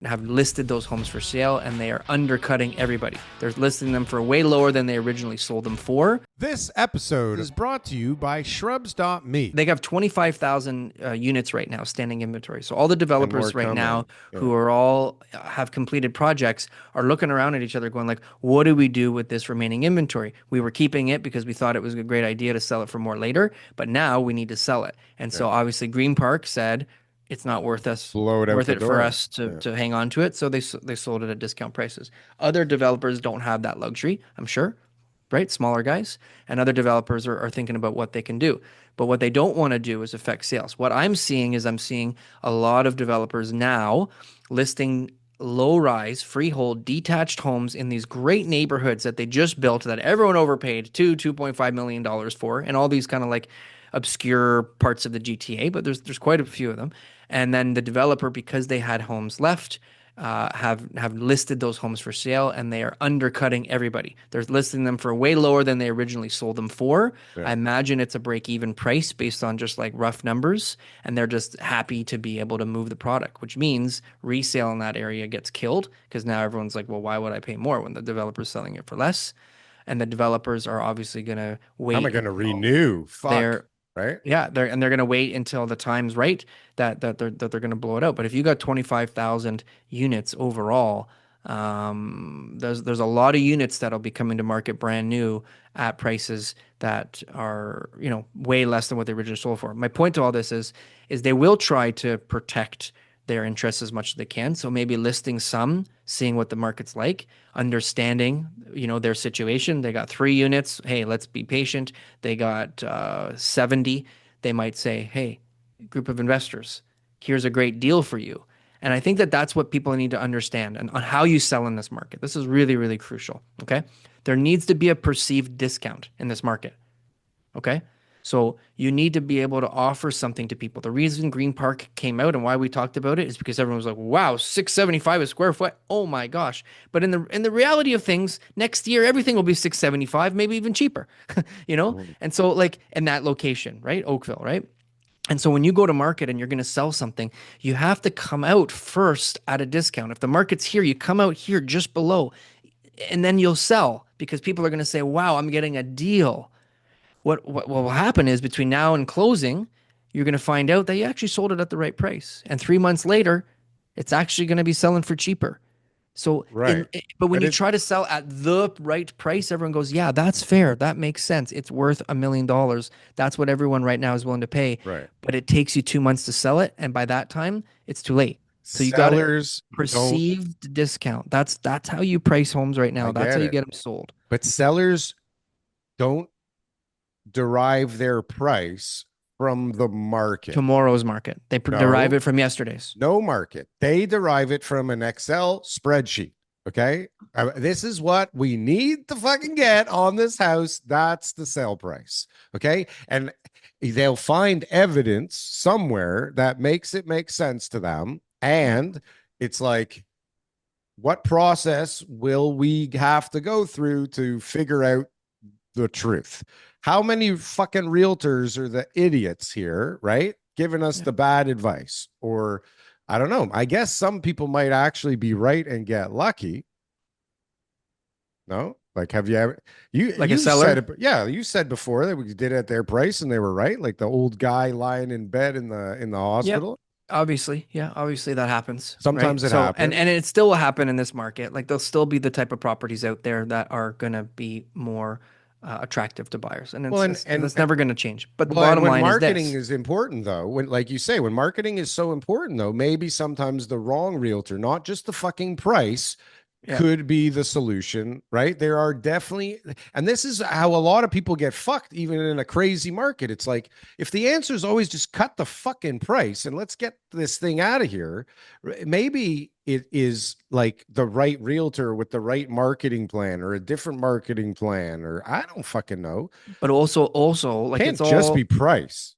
have listed those homes for sale, and they are undercutting everybody. They're listing them for way lower than they originally sold them for. This episode is brought to you by Shrubs.me. They have 25,000 units right now, standing inventory. So all the developers right now who are all have completed projects are looking around at each other going like, what do we do with this remaining inventory? We were keeping it because we thought it was a great idea to sell it for more later, but now we need to sell it. And so obviously Green Park said it's not worth it for us to hang on to it. So they sold it at discount prices. Other developers don't have that luxury, I'm sure, right? Smaller guys, and other developers are thinking about what they can do. But what they don't want to do is affect sales. What I'm seeing is I'm seeing a lot of developers now listing low rise, freehold, detached homes in these great neighborhoods that they just built that everyone overpaid $2.5 million for, and all these kind of like obscure parts of the GTA, but there's quite a few of them. And then the developer, because they had homes left, have listed those homes for sale, and they are undercutting everybody. They're listing them for way lower than they originally sold them for. I imagine it's a break-even price based on just like rough numbers, and they're just happy to be able to move the product, which means resale in that area gets killed because now everyone's like, well, why would I pay more when the developer's selling it for less? And the developers are obviously going to How am I wait going to until renew? Fuck. they're Right? yeah, they're going to wait until the time's right that they're going to blow it out. But if you got 25,000 units overall, there's a lot of units that'll be coming to market brand new at prices that are, way less than what they originally sold for. My point to all this is they will try to protect their interests as much as they can. So maybe listing some, seeing what the market's like, understanding, their situation. They got 3 units. Hey, let's be patient. They got 70. They might say, hey, group of investors, here's a great deal for you. And I think that that's what people need to understand and on how you sell in this market. This is really, really crucial. Okay. There needs to be a perceived discount in this market. Okay. So you need to be able to offer something to people. The reason Green Park came out and why we talked about it is because everyone was like, "Wow, 675 a square foot. Oh my gosh." But in the reality of things, next year everything will be 675, maybe even cheaper. And so like in that location, right? Oakville, right? And so when you go to market and you're going to sell something, you have to come out first at a discount. If the market's here, you come out here just below, and then you'll sell because people are going to say, "Wow, I'm getting a deal." What will happen is between now and closing, you're going to find out that you actually sold it at the right price, and 3 months later, it's actually going to be selling for cheaper. So, Right. but when But you it, try to sell at the right price, everyone goes, "Yeah, that's fair. That makes sense. It's worth $1 million. That's what everyone right now is willing to pay." right. But it takes you 2 months to sell it, and by that time, it's too late. So you got to Sellers don't, perceived discount. That's how you price homes right I now. That's how get you it. get them sold. But sellers don't derive their price from the market. Tomorrow's market. They derive No, it from yesterday's. no market. They derive it from an Excel spreadsheet. Okay. This is what we need to fucking get on this house. That's the sale price. Okay. And they'll find evidence somewhere that makes it make sense to them. And it's like, what process will we have to go through to figure out the truth? How many fucking realtors are the idiots here, right? Giving us Yeah. the bad advice. Or I don't know. I guess some people might actually be right and get lucky. No? Like, have you ever Like a you said seller. it, yeah, you said before that we did it at their price and they were right, like the old guy lying in bed in the Yep. hospital. Obviously. Yeah. Obviously that happens. Right. Sometimes it So, and happens. it still will happen in this market. Like there'll still be the type of properties out there that are going to be more attractive to buyers. And Well, that's never going to change. But the well, and bottom when line is marketing this. is important, though, when like you say, when marketing is so important, though, maybe sometimes the wrong realtor, not just the fucking price, Yeah. could be the solution, right? There are definitely, and this is how a lot of people get fucked, even in a crazy market. It's like if the answer is always just cut the fucking price and let's get this thing out of here, maybe it is like the right realtor with the right marketing plan or a different marketing plan, or I don't fucking know. But also like it's Can't just be all price.